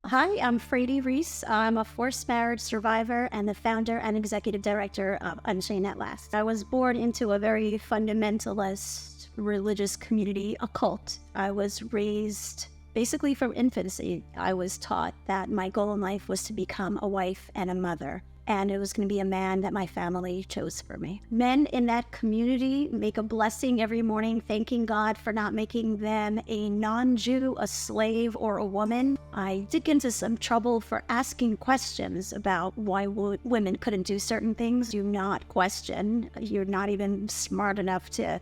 Hi, I'm Fraidy Reiss. I'm a forced marriage survivor and the founder and executive director of Unchained At Last. I was born into a very fundamentalist religious community, a cult. I was raised basically from infancy. I was taught that my goal in life was to become a wife and a mother, and it was going to be a man that my family chose for me. Men in that community make a blessing every morning, thanking God for not making them a non-Jew, a slave, or a woman. I did get into some trouble for asking questions about why women couldn't do certain things. Do not question. You're not even smart enough to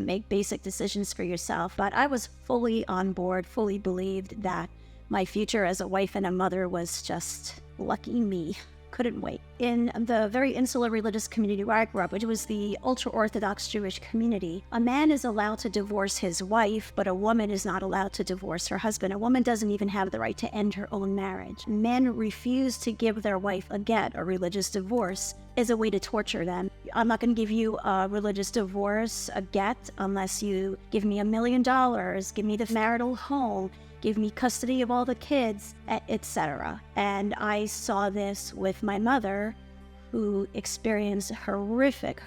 make basic decisions for yourself. But I was fully on board, fully believed that my future as a wife and a mother was just lucky me. Couldn't wait. In the very insular religious community where I grew up, which was the ultra-Orthodox Jewish community, a man is allowed to divorce his wife, but a woman is not allowed to divorce her husband. A woman doesn't even have the right to end her own marriage. Men refuse to give their wife a get, a religious divorce, as a way to torture them. I'm not going to give you a religious divorce, a get, unless you give me $1 million, give me the marital home, give me custody of all the kids, etc. And I saw this with my mother, who experienced horrific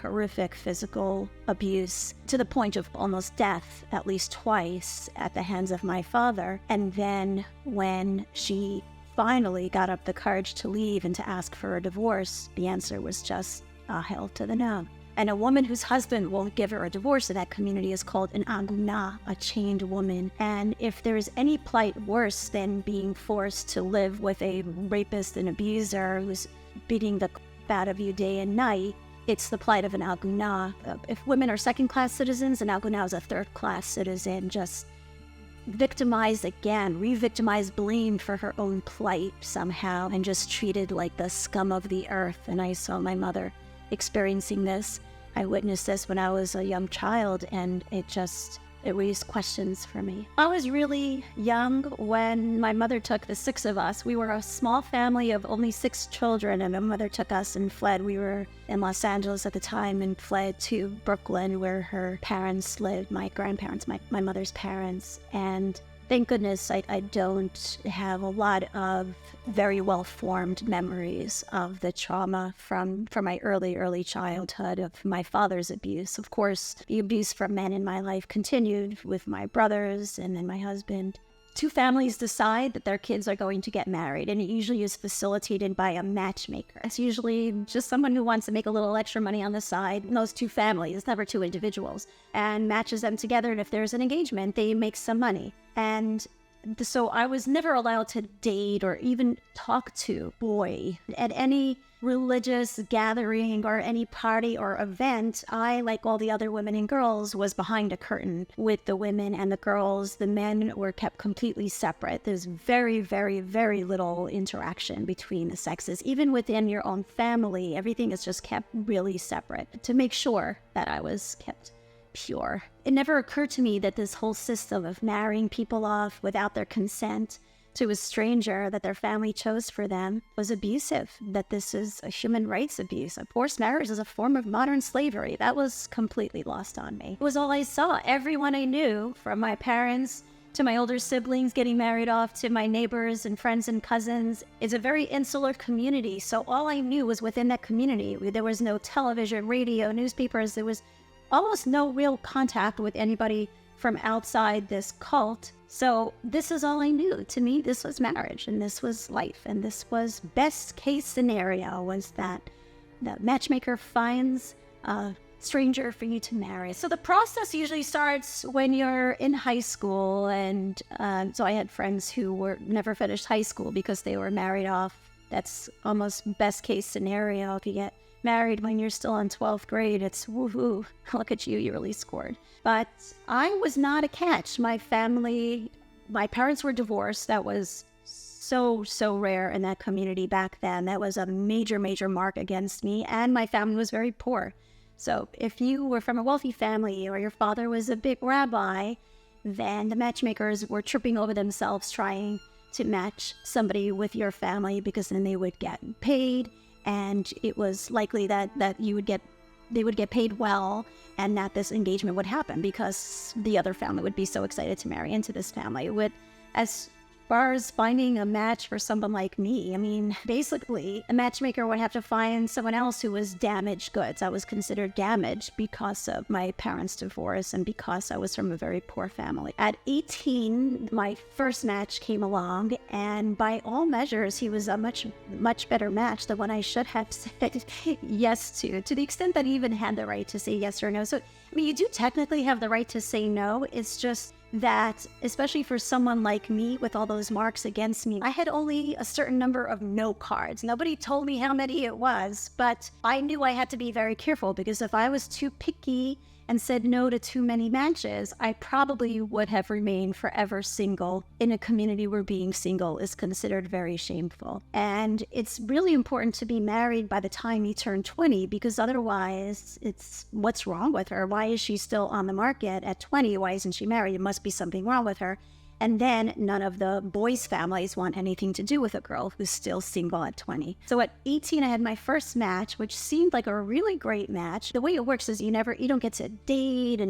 physical abuse to the point of almost death, at least twice, at the hands of my father. And then when she finally got up the courage to leave and to ask for a divorce, the answer was just hell to the no. And a woman whose husband won't give her a divorce in that community is called an aguna, a chained woman. And if there is any plight worse than being forced to live with a rapist and abuser who's beating the out of you day and night, it's the plight of an aguna. If women are second-class citizens, an aguna is a third-class citizen, just victimized again, re-victimized, blamed for her own plight somehow, and just treated like the scum of the earth. And I saw my mother experiencing this. I witnessed this when I was a young child, and it raised questions for me. I was really young when my mother took the 6 of us. We were a small family of only 6 children, and my mother took us and fled. We were in Los Angeles at the time and fled to Brooklyn, where her parents lived, my grandparents, my mother's parents. And thank goodness I don't have a lot of very well-formed memories of the trauma from my early childhood of my father's abuse. Of course, the abuse from men in my life continued with my brothers and then my husband. 2 families decide that their kids are going to get married, and it usually is facilitated by a matchmaker. It's usually just someone who wants to make a little extra money on the side. And those 2 families, it's never 2 individuals, and matches them together. And if there's an engagement, they make some money. And so I was never allowed to date or even talk to boy at any religious gathering or any party or event. I, like all the other women and girls, was behind a curtain with the women and the girls. The men were kept completely separate. There's very little interaction between the sexes. Even within your own family, everything is just kept really separate to make sure that I was kept pure. It never occurred to me that this whole system of marrying people off without their consent to a stranger that their family chose for them was abusive, that this is a human rights abuse. A forced marriage is a form of modern slavery. That was completely lost on me. It was all I saw. Everyone I knew, from my parents to my older siblings getting married off to my neighbors and friends and cousins. It's a very insular community, so all I knew was within that community. There was no television, radio, newspapers. There was almost no real contact with anybody from outside this cult. So this is all I knew. To me, this was marriage, and this was life, and this was best case scenario, was that the matchmaker finds a stranger for you to marry. So the process usually starts when you're in high school, and so I had friends who never finished high school because they were married off. That's almost best case scenario. If you get married when you're still in 12th grade, it's woohoo, look at you, you really scored. But I was not a catch. My parents were divorced. That was so rare in that community back then. That was a major mark against me, and my family was very poor. So if you were from a wealthy family or your father was a big rabbi, then the matchmakers were tripping over themselves trying to match somebody with your family, because then they would get paid, and it was likely that they would get paid well, and that this engagement would happen because the other family would be so excited to marry into this family. As far as finding a match for someone like me, I mean, basically, a matchmaker would have to find someone else who was damaged goods. I was considered damaged because of my parents' divorce and because I was from a very poor family. At 18, my first match came along, and by all measures, he was a much better match than what I should have said yes to the extent that he even had the right to say yes or no. So, I mean, you do technically have the right to say no. It's just that, especially for someone like me with all those marks against me, I had only a certain number of no cards. Nobody told me how many it was, but I knew I had to be very careful, because if I was too picky and said no to too many matches, I probably would have remained forever single in a community where being single is considered very shameful. And it's really important to be married by the time you turn 20, because otherwise it's what's wrong with her? Why is she still on the market at 20? Why isn't she married? It must be something wrong with her. And then none of the boys' families want anything to do with a girl who's still single at 20. So at 18, I had my first match, which seemed like a really great match. The way it works is you don't get to date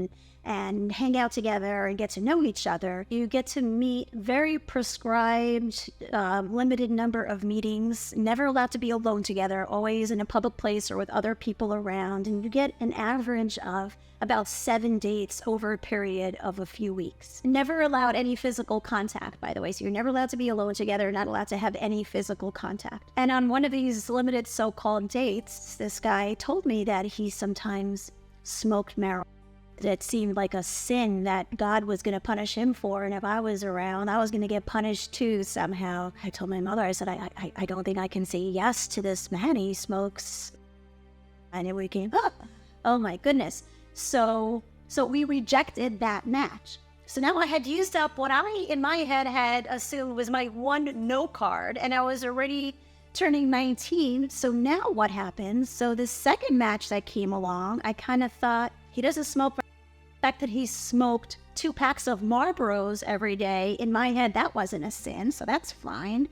and hang out together and get to know each other. You get to meet very prescribed, limited number of meetings, never allowed to be alone together, always in a public place or with other people around. And you get an average of about 7 dates over a period of a few weeks. Never allowed any physical contact, by the way. So you're never allowed to be alone together, not allowed to have any physical contact. And on one of these limited so-called dates, this guy told me that he sometimes smoked marijuana. It seemed like a sin that God was going to punish him for, and if I was around, I was going to get punished too somehow. I told my mother, I said, I don't think I can say yes to this man. He smokes. And it became, oh my goodness. So we rejected that match. So now I had used up what I, in my head, had assumed was my one no card, and I was already turning 19. So now what happens? So the second match that came along, I kind of thought, he doesn't smoke. The fact that he smoked 2 packs of Marlboros every day, in my head, that wasn't a sin, so that's fine.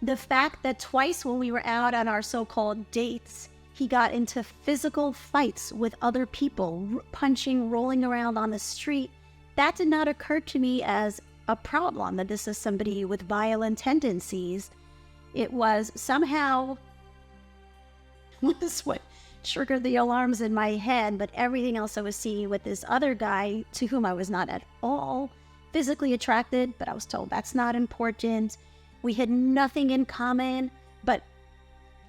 The fact that twice when we were out on our so-called dates, he got into physical fights with other people, punching, rolling around on the street, that did not occur to me as a problem, that this is somebody with violent tendencies. It was somehow was what triggered the alarms in my head, but everything else I was seeing with this other guy, to whom I was not at all physically attracted, but I was told that's not important. We had nothing in common, but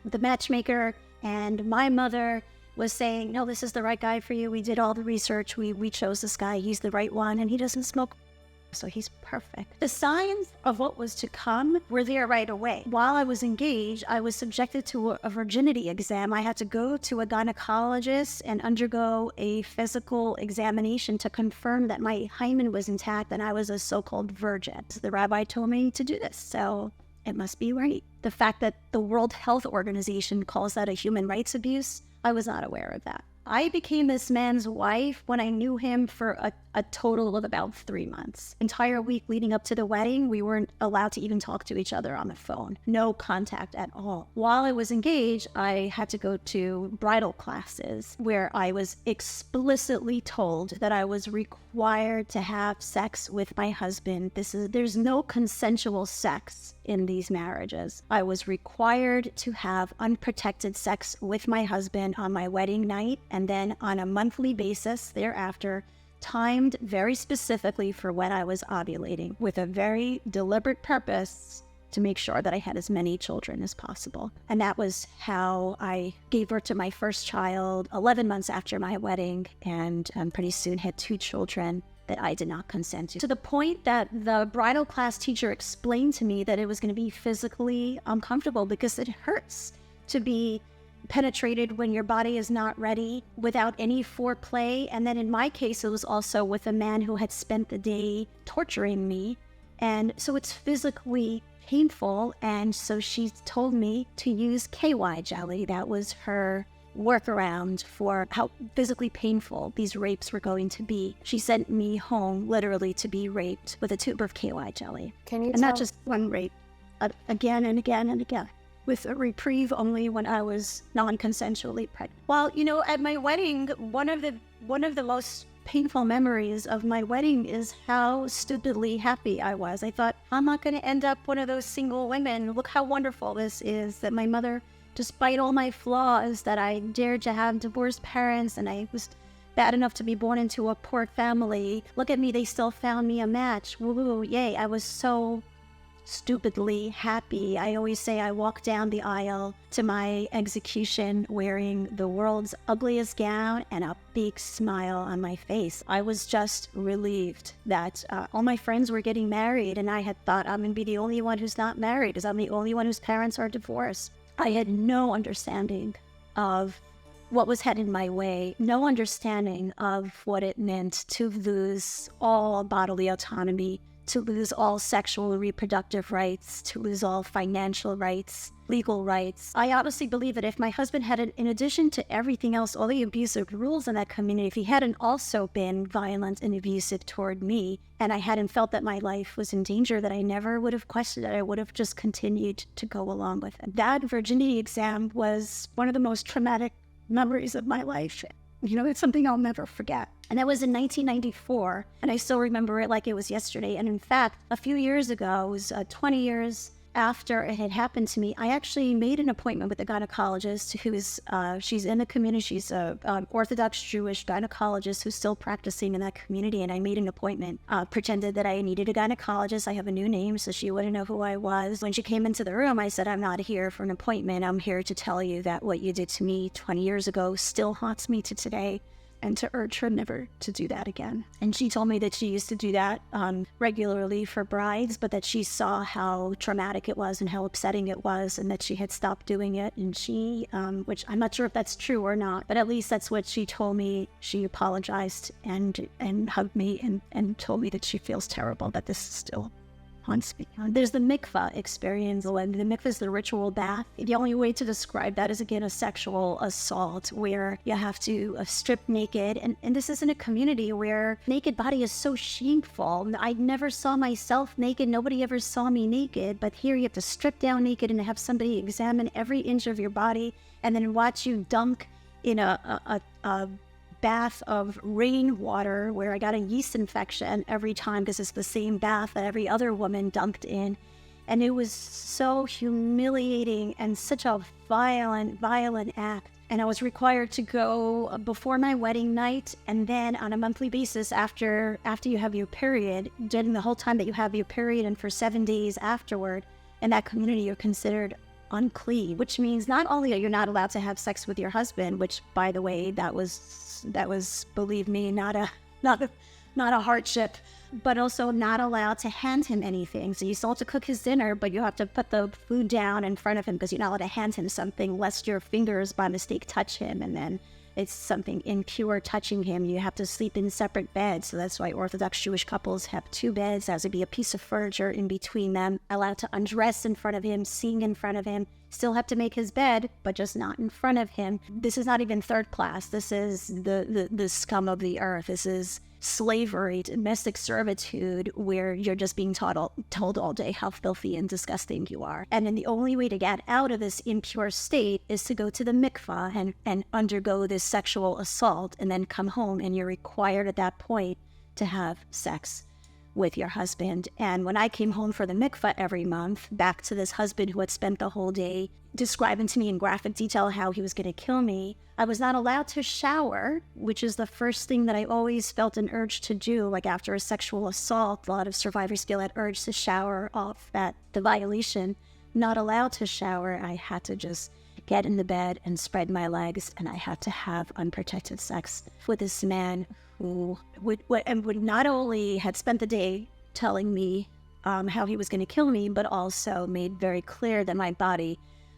the matchmaker and my mother was saying, no, this is the right guy for you. We did all the research. We chose this guy. He's the right one, and he doesn't smoke. So he's perfect. The signs of what was to come were there right away. While I was engaged, I was subjected to a virginity exam. I had to go to a gynecologist and undergo a physical examination to confirm that my hymen was intact and I was a so-called virgin. So the rabbi told me to do this, so it must be right. The fact that the World Health Organization calls that a human rights abuse, I was not aware of that. I became this man's wife when I knew him for a total of about 3 months. Entire week leading up to the wedding, we weren't allowed to even talk to each other on the phone. No contact at all. While I was engaged, I had to go to bridal classes where I was explicitly told that I was required to have sex with my husband. There's no consensual sex in these marriages. I was required to have unprotected sex with my husband on my wedding night, and then on a monthly basis thereafter, timed very specifically for when I was ovulating, with a very deliberate purpose to make sure that I had as many children as possible. And that was how I gave birth to my first child 11 months after my wedding, and pretty soon had 2 children that I did not consent to the point that the bridal class teacher explained to me that it was going to be physically uncomfortable because it hurts to be penetrated when your body is not ready without any foreplay. And then in my case, it was also with a man who had spent the day torturing me. And so it's physically painful. And so she told me to use KY jelly. That was her workaround for how physically painful these rapes were going to be. She sent me home literally to be raped with a tube of KY jelly. And not just one rape, again and again and again, with a reprieve only when I was non-consensually pregnant. Well, at my wedding, one of the most painful memories of my wedding is how stupidly happy I was. I thought, I'm not going to end up one of those single women. Look how wonderful this is, that my mother, despite all my flaws, that I dared to have divorced parents and I was bad enough to be born into a poor family. Look at me, they still found me a match. Woo, yay. I was so stupidly happy. I always say I walked down the aisle to my execution wearing the world's ugliest gown and a big smile on my face. I was just relieved that all my friends were getting married, and I had thought I'm going to be the only one who's not married because I'm the only one whose parents are divorced. I had no understanding of what was headed my way, no understanding of what it meant to lose all bodily autonomy, to lose all sexual and reproductive rights, to lose all financial rights, legal rights. I honestly believe that if my husband had, in addition to everything else, all the abusive rules in that community, if he hadn't also been violent and abusive toward me, and I hadn't felt that my life was in danger, that I never would have questioned it. I would have just continued to go along with it. That virginity exam was one of the most traumatic memories of my life. You know, it's something I'll never forget. And that was in 1994, and I still remember it like it was yesterday. And in fact, a few years ago, it was 20 years after it had happened to me, I actually made an appointment with a gynecologist who is, she's in the community. She's a Orthodox Jewish gynecologist who's still practicing in that community. And I made an appointment, pretended that I needed a gynecologist. I have a new name, so she wouldn't know who I was. When she came into the room, I said, I'm not here for an appointment. I'm here to tell you that what you did to me 20 years ago still haunts me to today, and to urge her never to do that again. And she told me that she used to do that regularly for brides, but that she saw how traumatic it was and how upsetting it was, and that she had stopped doing it. And she, which I'm not sure if that's true or not, but at least that's what she told me. She apologized and hugged me and told me that she feels terrible, that this still haunts me. There's the mikvah experience. The mikvah is the ritual bath. The only way to describe that is, again, a sexual assault where you have to strip naked. And this is in a community where naked body is so shameful. I never saw myself naked. Nobody ever saw me naked. But here you have to strip down naked and have somebody examine every inch of your body and then watch you dunk in a bath of rainwater where I got a yeast infection every time because it's the same bath that every other woman dunked in. And it was so humiliating and such a violent act. And I was required to go before my wedding night and then on a monthly basis after you have your period, during the whole time that you have your period, and for 7 days afterward. In that community, you're considered unclean, which means not only are you not allowed to have sex with your husband, which, by the way, that was, believe me, not a hardship, but also not allowed to hand him anything. So you still have to cook his dinner, but you have to put the food down in front of him because you're not allowed to hand him something lest your fingers by mistake touch him, and then it's something impure touching him. You have to sleep in separate beds. So that's why Orthodox Jewish couples have 2 beds. There has to be a piece of furniture in between them. Allowed to undress in front of him, sing in front of him. Still have to make his bed, but just not in front of him. This is not even third class. This is the scum of the earth. This is slavery, domestic servitude, where you're just being told all day how filthy and disgusting you are. And then the only way to get out of this impure state is to go to the mikvah and undergo this sexual assault, and then come home, and you're required at that point to have sex with your husband. And when I came home for the mikvah every month, back to this husband who had spent the whole day describing to me in graphic detail how he was going to kill me, I was not allowed to shower, which is the first thing that I always felt an urge to do. Like after a sexual assault, a lot of survivors feel that urge to shower off the violation. Not allowed to shower. I had to just get in the bed and spread my legs, and I had to have unprotected sex with this man who would not only had spent the day telling me how he was going to kill me, but also made very clear that my body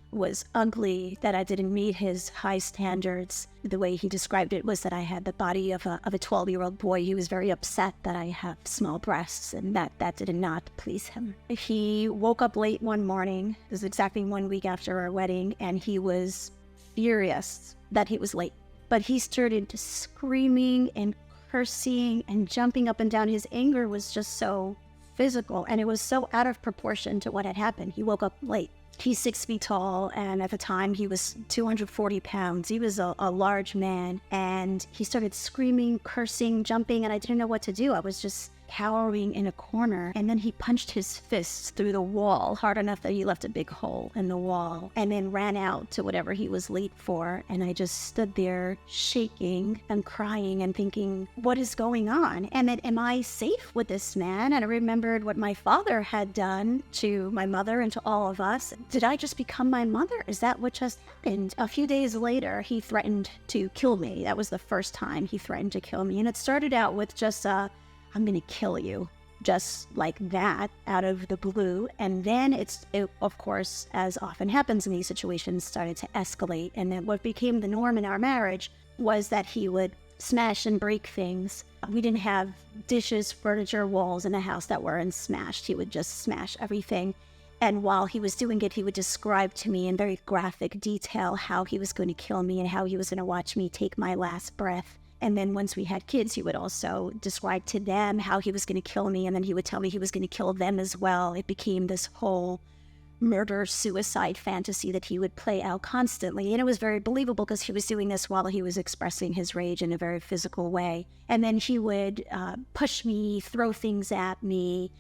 was ugly, that I didn't meet his high standards. The way he described it was that I had the body of a 12-year-old boy. He was very upset that I have small breasts, and that did not please him. He woke up late one morning, this is exactly 1 week after our wedding, and he was furious that he was late. But he started screaming and cursing and jumping up and down. His anger was just so physical, and it was so out of proportion to what had happened. He woke up late. He's 6 feet tall, and at the time he was 240 pounds. He was a large man, and he started screaming, cursing, jumping, and I didn't know what to do. I was just cowering in a corner, and then he punched his fists through the wall hard enough that he left a big hole in the wall, and then ran out to whatever he was late for. And I just stood there shaking and crying and thinking, what is going on? And then, am I safe with this man? And I remembered what my father had done to my mother and to all of us. Did I just become my mother? Is that what just happened? A few days later, he threatened to kill me. That was the first time he threatened to kill me. And it started out with just I'm going to kill you, just like that, out of the blue. And then it, of course, as often happens in these situations, started to escalate. And then what became the norm in our marriage was that he would smash and break things. We didn't have dishes, furniture, walls in the house that weren't smashed. He would just smash everything. And while he was doing it, he would describe to me in very graphic detail how he was going to kill me and how he was going to watch me take my last breath. And then once we had kids, he would also describe to them how he was going to kill me, and then he would tell me he was going to kill them as well. It became this whole murder-suicide fantasy that he would play out constantly. And it was very believable because he was doing this while he was expressing his rage in a very physical way. And then he would push me, throw things at me.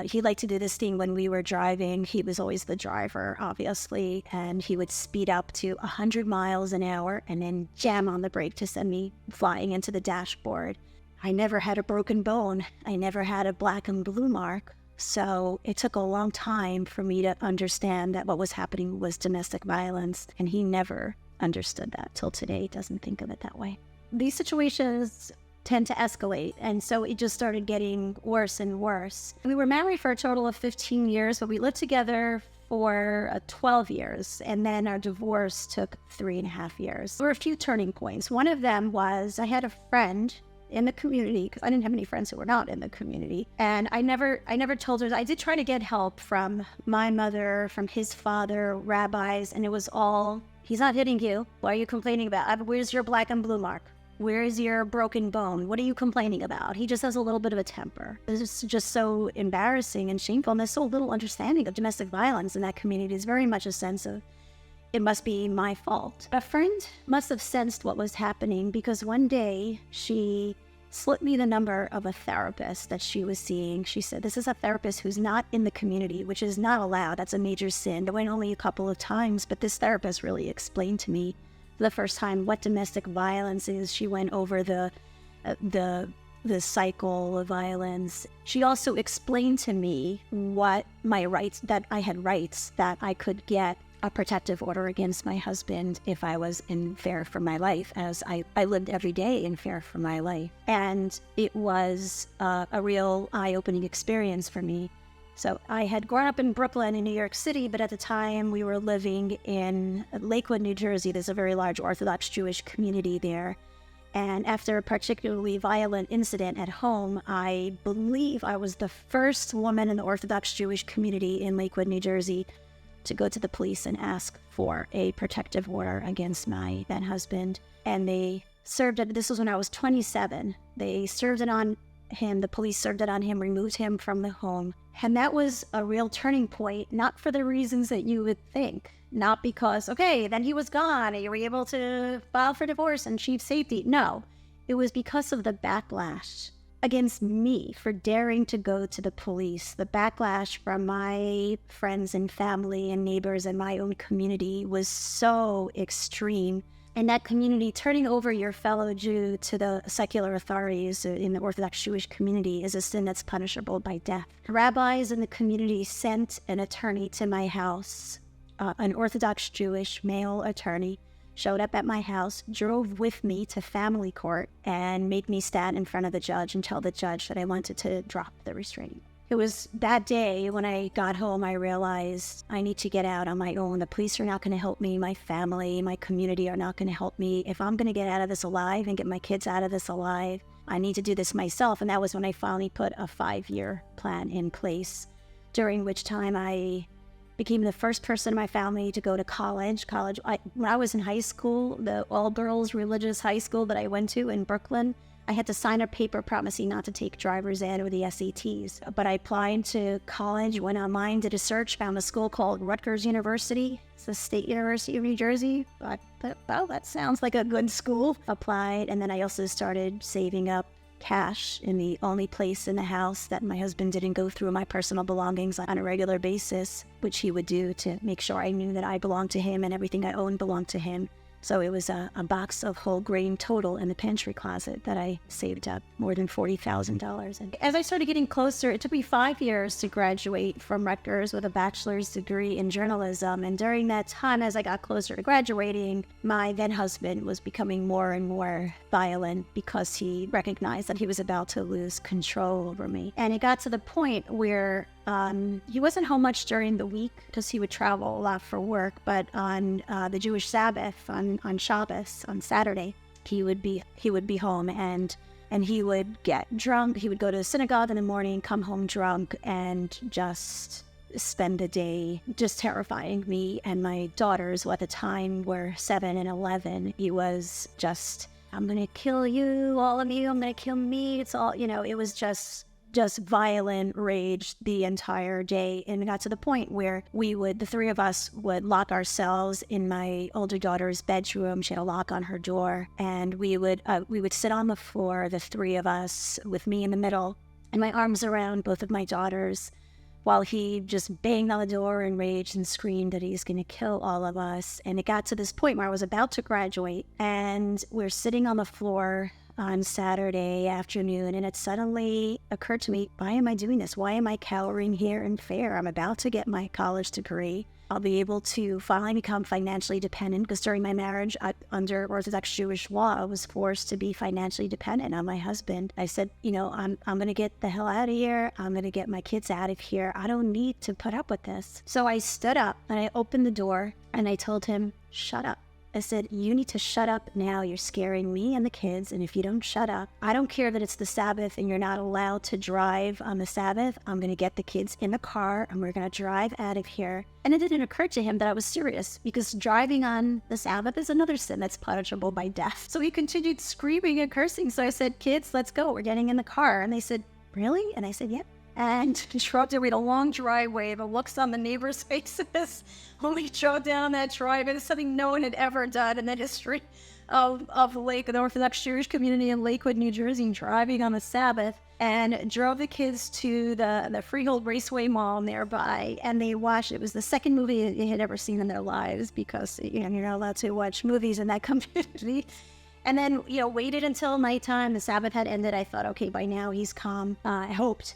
He liked to do this thing when we were driving. He was always the driver, obviously, and he would speed up to 100 miles an hour and then jam on the brake to send me flying into the dashboard. I never had a broken bone. I never had a black and blue mark. So it took a long time for me to understand that what was happening was domestic violence, and he never understood that till today. He doesn't think of it that way. These situations tend to escalate, and so it just started getting worse and worse. We were married for a total of 15 years, but we lived together for 12 years, and then our divorce took 3.5 years. There were a few turning points. One of them was I had a friend in the community, because I didn't have any friends who were not in the community, and I never told her. I did try to get help from my mother, from his father, rabbis, and it was all, he's not hitting you. What are you complaining about? Where's your black and blue mark? Where is your broken bone? What are you complaining about? He just has a little bit of a temper. It's just so embarrassing and shameful, and there's so little understanding of domestic violence in that community. It's very much a sense of, it must be my fault. A friend must have sensed what was happening, because one day she slipped me the number of a therapist that she was seeing. She said, this is a therapist who's not in the community, which is not allowed. That's a major sin. I went only a couple of times, but this therapist really explained to me for the first time what domestic violence is. She went over the cycle of violence. She also explained to me what my rights, that I had rights, that I could get a protective order against my husband if I was in fear for my life, as I lived every day in fear for my life. And it was a real eye-opening experience for me. So I had grown up in Brooklyn in New York City, but at the time we were living in Lakewood, New Jersey. There's a very large Orthodox Jewish community there. And after a particularly violent incident at home, I believe I was the first woman in the Orthodox Jewish community in Lakewood, New Jersey, to go to the police and ask for a protective order against my then husband. And they served it. This was when I was 27. They served it on him. The police served it on him, removed him from the home. And that was a real turning point, not for the reasons that you would think. Not because, okay, then he was gone and you were able to file for divorce and achieve safety. No, it was because of the backlash against me for daring to go to the police. The backlash from my friends and family and neighbors and my own community was so extreme. And that community, turning over your fellow Jew to the secular authorities in the Orthodox Jewish community, is a sin that's punishable by death. Rabbis in the community sent an attorney to my house, an Orthodox Jewish male attorney, showed up at my house, drove with me to family court, and made me stand in front of the judge and tell the judge that I wanted to drop the restraining. It was that day when I got home, I realized I need to get out on my own. The police are not going to help me. My family, my community are not going to help me. If I'm going to get out of this alive and get my kids out of this alive, I need to do this myself. And that was when I finally put a 5-year plan in place, during which time I became the first person in my family to go to college. When I was in high school, the all-girls religious high school that I went to in Brooklyn, I had to sign a paper promising not to take driver's ed or the SATs. But I applied to college, went online, did a search, found a school called Rutgers University. It's the State University of New Jersey. I thought, well, that sounds like a good school. Applied, and then I also started saving up cash in the only place in the house that my husband didn't go through my personal belongings on a regular basis, which he would do to make sure I knew that I belonged to him and everything I owned belonged to him. So it was a box of whole grain total in the pantry closet that I saved up more than $40,000. And as I started getting closer, it took me 5 years to graduate from Rutgers with a bachelor's degree in journalism. And during that time, as I got closer to graduating, my then husband was becoming more and more violent because he recognized that he was about to lose control over me. And it got to the point where he wasn't home much during the week because he would travel a lot for work, but on the Jewish Sabbath, on Shabbos, on Saturday, he would be home and he would get drunk. He would go to the synagogue in the morning, come home drunk, and just spend the day just terrifying me and my daughters, who at the time were 7 and 11. He was just, I'm gonna kill you, all of you, I'm gonna kill me. It's all, it was just violent rage the entire day. And it got to the point where the three of us would lock ourselves in my older daughter's bedroom. She had a lock on her door, and we would sit on the floor, the three of us, with me in the middle and my arms around both of my daughters, while he just banged on the door and raged and screamed that he's going to kill all of us. And it got to this point where I was about to graduate, and we're sitting on the floor on Saturday afternoon, and it suddenly occurred to me, why am I doing this? Why am I cowering here in fear? I'm about to get my college degree. I'll be able to finally become financially dependent, because during my marriage, under Orthodox Jewish law, I was forced to be financially dependent on my husband. I said, I'm going to get the hell out of here. I'm going to get my kids out of here. I don't need to put up with this. So I stood up and I opened the door and I told him, shut up. I said, you need to shut up now. You're scaring me and the kids. And if you don't shut up, I don't care that it's the Sabbath and you're not allowed to drive on the Sabbath. I'm going to get the kids in the car and we're going to drive out of here. And it didn't occur to him that I was serious, because driving on the Sabbath is another sin that's punishable by death. So he continued screaming and cursing. So I said, kids, let's go. We're getting in the car. And they said, really? And I said, yep. And drove down. We had a long driveway. The looks on the neighbors' faces when we drove down that driveway. It's something no one had ever done in the history of the Orthodox Jewish community in Lakewood, New Jersey, driving on the Sabbath, and drove the kids to the Freehold Raceway Mall nearby. And they watched. It was the second movie they had ever seen in their lives, because you're not allowed to watch movies in that community. And then waited until nighttime. The Sabbath had ended. I thought, okay, by now he's calm. I hoped.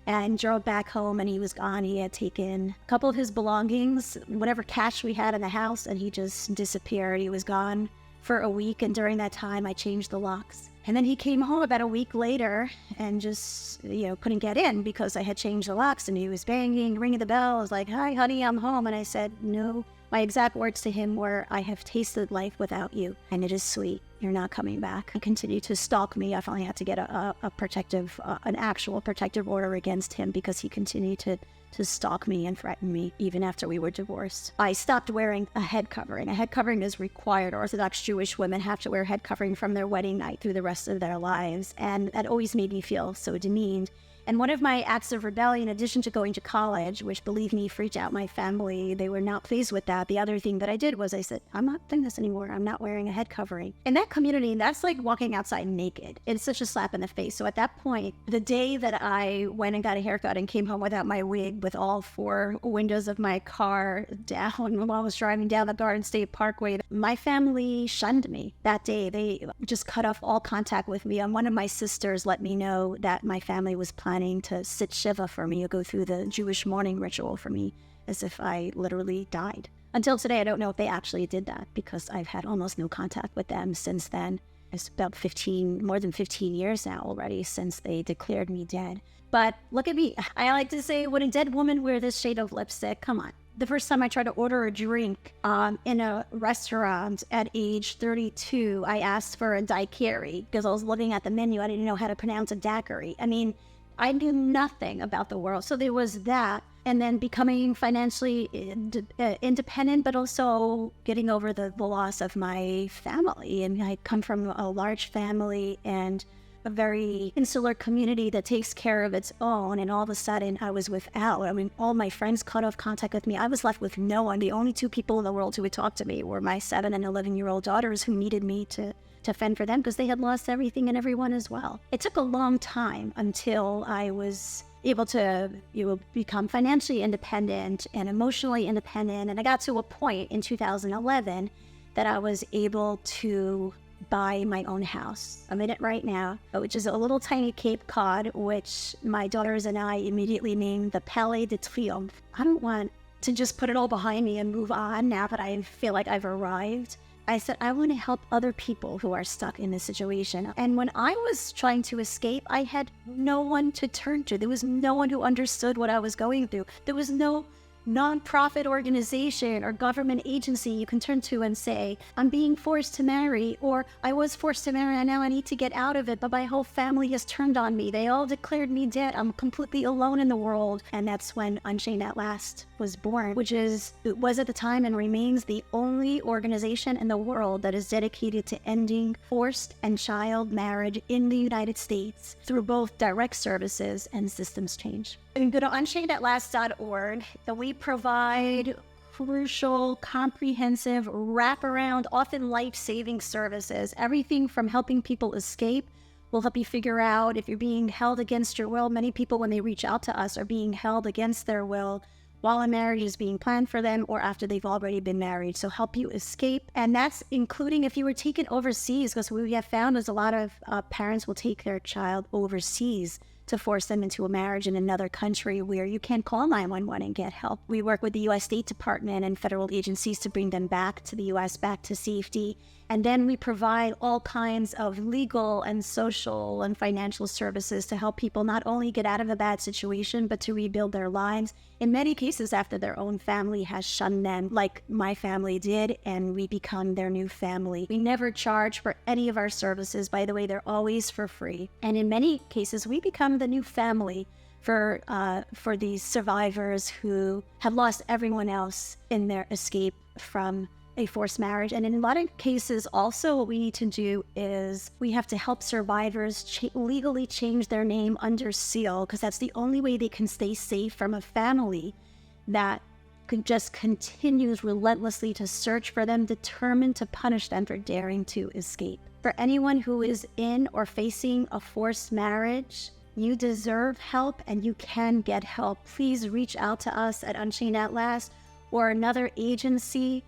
And drove back home, and he was gone. He had taken a couple of his belongings, whatever cash we had in the house, and he just disappeared. He was gone for a week, and during that time, I changed the locks. And then he came home about a week later and just, couldn't get in because I had changed the locks, and he was banging, ringing the bell. I was like, hi, honey, I'm home. And I said, no. My exact words to him were, I have tasted life without you, and it is sweet. You're not coming back. He continued to stalk me. I finally had to get an actual protective order against him, because he continued to stalk me and threaten me even after we were divorced. I stopped wearing a head covering. A head covering is required. Orthodox Jewish women have to wear a head covering from their wedding night through the rest of their lives, and that always made me feel so demeaned. And one of my acts of rebellion, in addition to going to college, which, believe me, freaked out my family, they were not pleased with that. The other thing that I did was I said, I'm not doing this anymore. I'm not wearing a head covering. In that community, that's like walking outside naked. It's such a slap in the face. So at that point, the day that I went and got a haircut and came home without my wig, with all 4 windows of my car down while I was driving down the Garden State Parkway, my family shunned me that day. They just cut off all contact with me. And one of my sisters let me know that my family was planning to sit Shiva for me, or go through the Jewish mourning ritual for me, as if I literally died. Until today, I don't know if they actually did that, because I've had almost no contact with them since then. It's about more than 15 years now already since they declared me dead. But look at me. I like to say, would a dead woman wear this shade of lipstick? Come on. The first time I tried to order a drink in a restaurant at age 32, I asked for a daiquiri because I was looking at the menu. I didn't know how to pronounce a daiquiri. I mean, I knew nothing about the world. So there was that. And then becoming financially independent, but also getting over the loss of my family. And I come from a large family, and a very insular community that takes care of its own, and all of a sudden I was without. I mean, all my friends cut off contact with me. I was left with no one. The only two people in the world who would talk to me were my 7 and 11-year-old daughters, who needed me to fend for them because they had lost everything and everyone as well. It took a long time until I was able to become financially independent and emotionally independent. And I got to a point in 2011 that I was able to buy my own house. I'm in it right now, which is a little tiny Cape Cod, which my daughters and I immediately named the Palais de Triomphe. I don't want to just put it all behind me and move on now that I feel like I've arrived. I said, I want to help other people who are stuck in this situation. And when I was trying to escape, I had no one to turn to. There was no one who understood what I was going through. There was no nonprofit organization or government agency you can turn to and say, I'm being forced to marry, or I was forced to marry and now I need to get out of it, but my whole family has turned on me. They all declared me dead. I'm completely alone in the world. And that's when Unchained At Last was born, it was at the time and remains the only organization in the world that is dedicated to ending forced and child marriage in the United States through both direct services and systems change. You can go to unchainedAtlast.org, and we provide crucial, comprehensive, wraparound, often life-saving services. Everything from helping people escape. We'll help you figure out if you're being held against your will. Many people, when they reach out to us, are being held against their will while a marriage is being planned for them or after they've already been married. So help you escape. And that's including if you were taken overseas, because what we have found is a lot of parents will take their child overseas to force them into a marriage in another country where you can't call 911 and get help. We work with the U.S. State Department and federal agencies to bring them back to the U.S., back to safety. And then we provide all kinds of legal and social and financial services to help people not only get out of a bad situation, but to rebuild their lives. In many cases, after their own family has shunned them, like my family did, and we become their new family. We never charge for any of our services. By the way, they're always for free. And in many cases, we become the new family for these survivors who have lost everyone else in their escape from a forced marriage. And in a lot of cases also, what we need to do is we have to help survivors legally change their name under seal, because that's the only way they can stay safe from a family that just continues relentlessly to search for them, determined to punish them for daring to escape. For anyone who is in or facing a forced marriage, you deserve help and you can get help. Please reach out to us at Unchained At Last or another agency,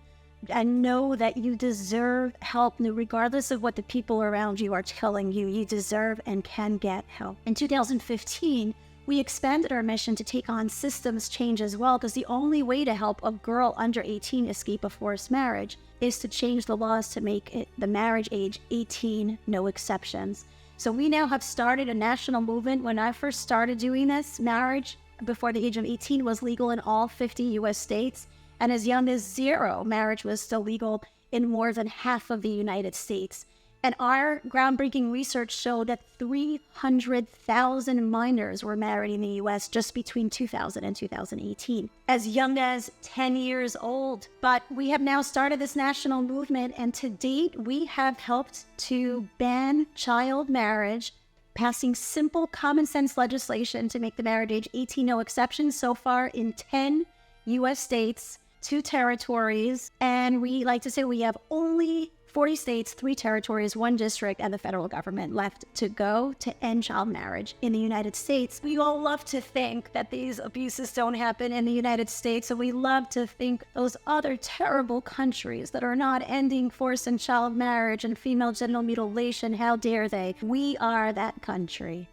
and know that you deserve help regardless of what the people around you are telling you. You deserve and can get help. In 2015, we expanded our mission to take on systems change as well, because the only way to help a girl under 18 escape a forced marriage is to change the laws to make the marriage age 18, no exceptions. So we now have started a national movement. When I first started doing this, marriage before the age of 18 was legal in all 50 U.S. states. And as young as 0, marriage was still legal in more than half of the United States. And our groundbreaking research showed that 300,000 minors were married in the U.S. just between 2000 and 2018, as young as 10 years old. But we have now started this national movement, and to date, we have helped to ban child marriage, passing simple common sense legislation to make the marriage age 18 no exceptions so far in 10 U.S. states, 2 territories, and we like to say we have only 40 states, 3 territories, 1 district, and the federal government left to go to end child marriage in the United States. We all love to think that these abuses don't happen in the United States, and we love to think those other terrible countries that are not ending forced and child marriage and female genital mutilation, how dare they? We are that country.